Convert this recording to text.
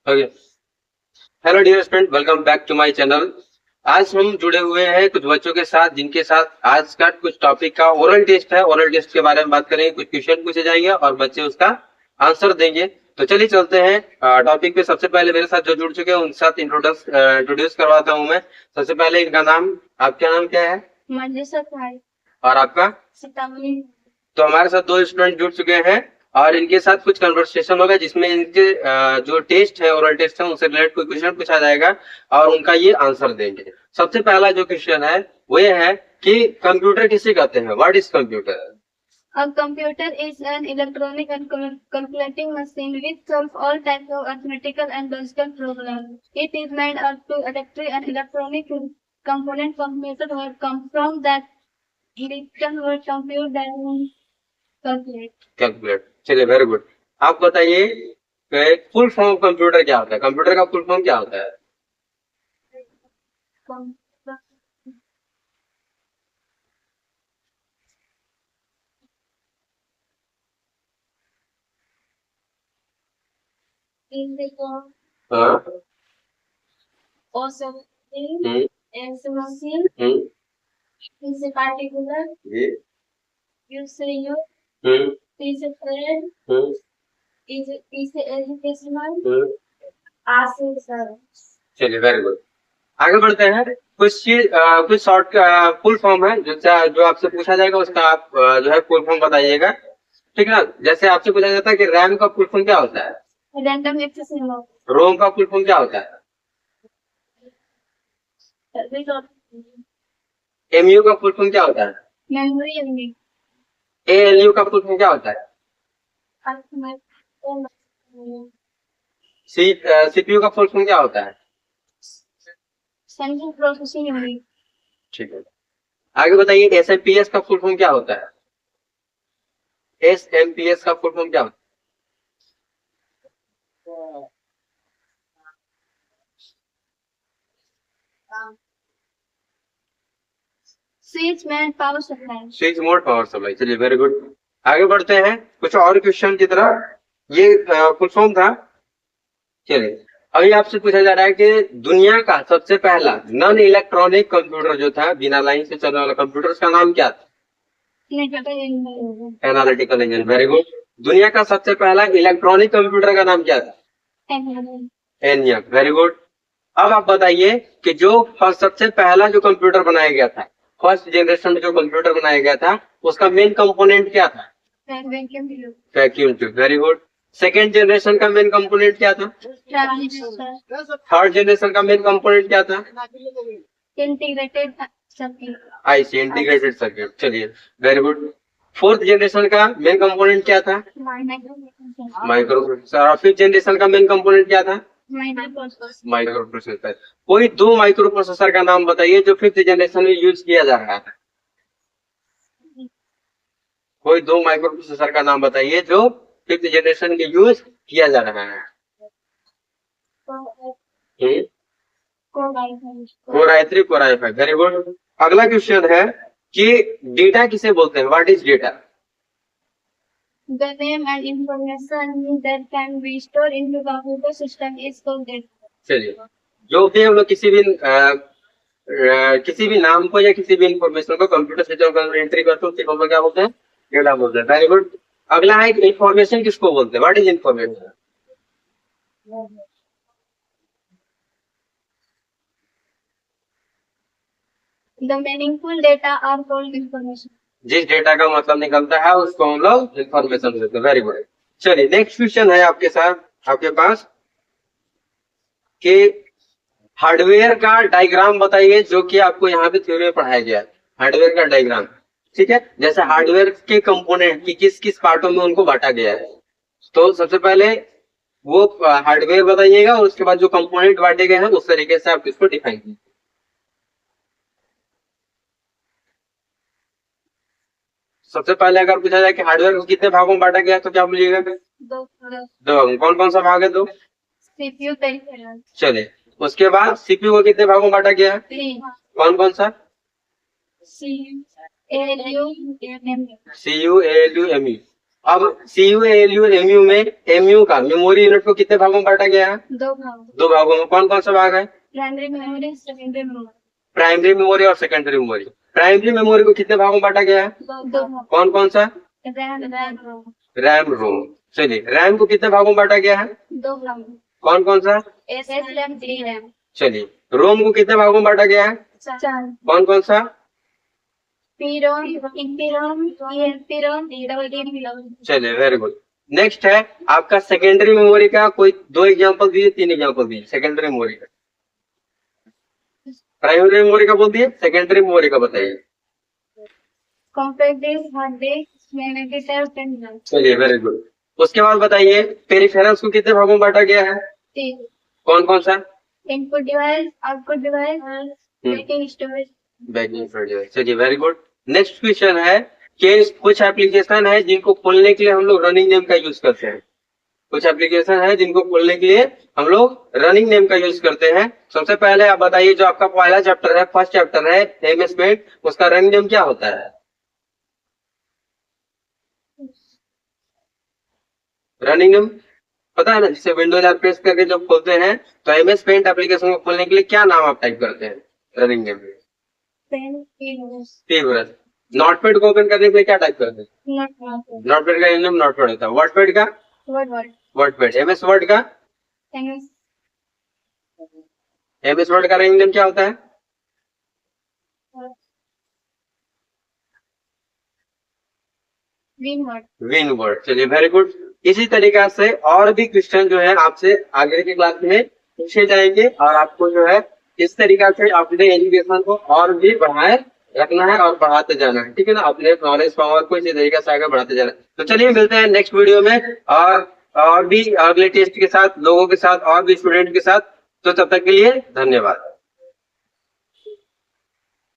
Okay. Hello dear student, welcome back to my channel. आज हम जुड़े हुए हैं कुछ बच्चों के साथ जिनके साथ आज का कुछ टॉपिक का ओरल टेस्ट है। ओरल टेस्ट के बारे में बात करेंगे, कुछ क्वेश्चन पूछे जाएंगे और बच्चे उसका आंसर देंगे। तो चलिए चलते हैं टॉपिक पे। सबसे पहले मेरे साथ जो जुड़ चुके हैं उनके साथ इंट्रोड्यूस करवाता हूँ मैं। सबसे पहले इनका नाम, आपका नाम क्या है? मंजूषा भाई। और आपका? सीतामढ़ी। तो हमारे साथ दो स्टूडेंट जुड़ चुके हैं और इनके साथ कुछ कन्वर्सेशन होगा जिसमें इनके जो टेस्ट है, ओरल टेस्ट है, उनसे रिलेटेड कोई क्वेश्चन पूछा जाएगा और उनका ये आंसर देंगे। सबसे पहला जो क्वेश्चन है वो ये है कि कंप्यूटर किसे कहते हैं? What is computer? A computer is an electronic and calculating machine which solves all types of arithmetical and logical problems. It is made up to electric and electronic component. Computer word come from that Latin word compute and calculate. Calculate. चलिए, very good. आप बताइए full form computer क्या होता है? Computer का full form क्या होता है? हाँ। Also, as a machine is a particular. You say you is a friend. Is a educational. चलिए, वेरी गुड। आगे बढ़ते हैं। कुछ शॉर्ट का फुल फॉर्म है जो आपसे पूछा जाएगा, उसका आप जो है फुल फॉर्म बताइएगा, ठीक है ना? जैसे आपसे पूछा जाता है कि रैम का फुल फॉर्म क्या होता है? Random access memory. रोम का फुल फॉर्म क्या होता है? एमयू का फुल फॉर्म क्या होता है? Memory unit. एएलयू का फुल फॉर्म क्या होता है? सीपीयू का फुल फॉर्म क्या होता है? Central processing unit. ठीक है। आगे बताइए, एसएमपीएस का फुल फॉर्म क्या होता है? एसएमपीएस का फुल फॉर्म क्या होता है? Switch man power supply. Switch mode power supply. चलिए, वेरी गुड। आगे बढ़ते हैं कुछ और क्वेश्चन की तरह। ये फुल फॉर्म था। चलिए, अभी आपसे पूछा जा रहा है कि दुनिया का सबसे पहला नॉन इलेक्ट्रॉनिक कंप्यूटर जो था, बिना लाइन से चलने वाला कंप्यूटर, उसका नाम क्या था? Analytical engine. Very good. दुनिया का सबसे पहला इलेक्ट्रॉनिक कंप्यूटर का नाम क्या था? एनियक। Very good. अब आप बताइए कि जो सबसे पहला जो कंप्यूटर बनाया गया था, फर्स्ट जनरेशन में जो कंप्यूटर बनाया गया था, उसका मेन कंपोनेंट क्या था? Vacuum tube. Very good. Second generation का मेन कंपोनेंट क्या था? थर्ड जनरेशन का मेन कंपोनेंट क्या था? Integrated circuit. IC, integrated circuit. चलिए, वेरी गुड। फोर्थ जनरेशन का मेन कंपोनेंट क्या था? Micro processor. और फिफ्थ जनरेशन का मेन कंपोनेंट क्या था? Micro processor. कोई दो माइक्रो प्रोसेसर का नाम बताइए जो फिफ्थ जनरेशन में यूज किया जा रहा है। कोई दो माइक्रो प्रोसेसर का नाम बताइए जो फिफ्थ जनरेशन में यूज किया जा रहा है। Core i3, core i5। Very good. अगला क्वेश्चन है कि डेटा किसे बोलते हैं? What is data? The name and information that can be stored into computer system is called data. चलिए, जो भी हम लोग किसी भी नाम को या किसी भी इंफॉर्मेशन को कंप्यूटर सिस्टम में एंट्री करते हैं, उसको हम लोग क्या बोलते हैं? डेटा बोलते हैं। Very good. अगला है इंफॉर्मेशन किसको बोलते हैं? What is information? The meaningful data are called information. जिस डेटा का मतलब निकलता है उसको हम लोग इंफॉर्मेशन देते हैं। Very good. चलिए, नेक्स्ट क्वेश्चन है आपके पास कि हार्डवेयर का डायग्राम बताइए जो कि आपको यहाँ पे थ्योरी में पढ़ाया गया है। हार्डवेयर का डायग्राम, ठीक है? जैसे हार्डवेयर के कंपोनेंट की किस किस पार्टों में उनको बांटा गया है, तो सबसे पहले वो हार्डवेयर बताइएगा और उसके बाद जो कंपोनेंट बांटे गए हैं उस तरीके से आप इसको डिफाइन कीजिए। सबसे पहले अगर पूछा जाए कि हार्डवेयर को कितने भागों में बांटा गया है तो क्या बोलिएगा? दो। कौन कौन सा भाग है? दो। CPU peripheral. चलिए, उसके बाद सीपीयू को कितने भागों में बांटा गया है? कौन कौन सा? CU ALU MU. CU ALU MU. अब CU ALU MU में MU का मेमोरी यूनिट को कितने भागों में बांटा गया है? 2 भाग। 2 भागों में। कौन कौन सा भाग है? Primary memory, secondary memory. Primary memory और सेकेंडरी मेमोरी। प्राइमरी मेमोरी को कितने भागों में बांटा गया है? 2 भाग। कौन कौन सा? RAM ROM. चलिए, रैम को कितने भागों में बांटा गया है? 2 भाग। कौन कौन सा? SRAM, DRAM। चलिए, रोम को कितने भागों में बांटा गया है? 4। कौन कौन सा? PROM, EPROM, ELPROM, DRAM। चलिए, वेरी गुड। नेक्स्ट है आपका सेकेंडरी मेमोरी का। कोई 2 एग्जांपल दीजिए, 3 एग्जांपल दीजिए सेकेंडरी मेमोरी का। प्राइमरी मेमोरी का बोल दिए, सेकेंडरी मेमोरी का बताइए। Compact disc, hard disk, magnetic tape, pen drive. चलिए, वेरी गुड। उसके बाद बताइए, पेरिफेरल्स को कितने भागों में बांटा गया है? 3। कौन कौन सा? Input device, output device, banking storage. Banking storage. चलिए, वेरी गुड। नेक्स्ट क्वेश्चन है कि कुछ एप्लीकेशन है जिनको खोलने के लिए हम लोग रनिंग नेम का यूज करते हैं। कुछ एप्लीकेशन है जिनको खोलने के लिए हम लोग रनिंग नेम का यूज करते हैं। सबसे पहले आप बताइए, जो आपका पहला चैप्टर है, फर्स्ट चैप्टर है MS पेंट, उसका रनिंग नेम क्या होता है? रनिंग नेम पता है ना? जिसे विंडोज आप प्रेस करके जब खोलते हैं तो MS पेंट एप्लीकेशन को खोलने के लिए क्या नाम आप टाइप करते हैं रनिंग नेम में? कीब्रश। नोटपैड को ओपन करने के लिए क्या टाइप करते हैं? नोटपैड का नेम नोटपैड होता है। वर्डपैड का? वर्डपैड। MS वर्ड का? MS वर्ड का रनिंग नेम क्या होता है? Win word. चलिए, वेरी गुड। इसी तरीका से और भी क्वेश्चन जो है आपसे आगे की क्लास में पूछे जाएंगे और आपको जो है इस तरीका से अपने एजुकेशन को और भी बढ़ाए रखना है और बढ़ाते जाना है, ठीक है ना? अपने नॉलेज पावर को इसी तरीके से आगे बढ़ाते जाना है। तो चलिए, मिलते हैं नेक्स्ट वीडियो में और भी अगले टेस्ट के साथ, लोगों के साथ और भी स्टूडेंट के साथ। तो तब तक के लिए धन्यवाद।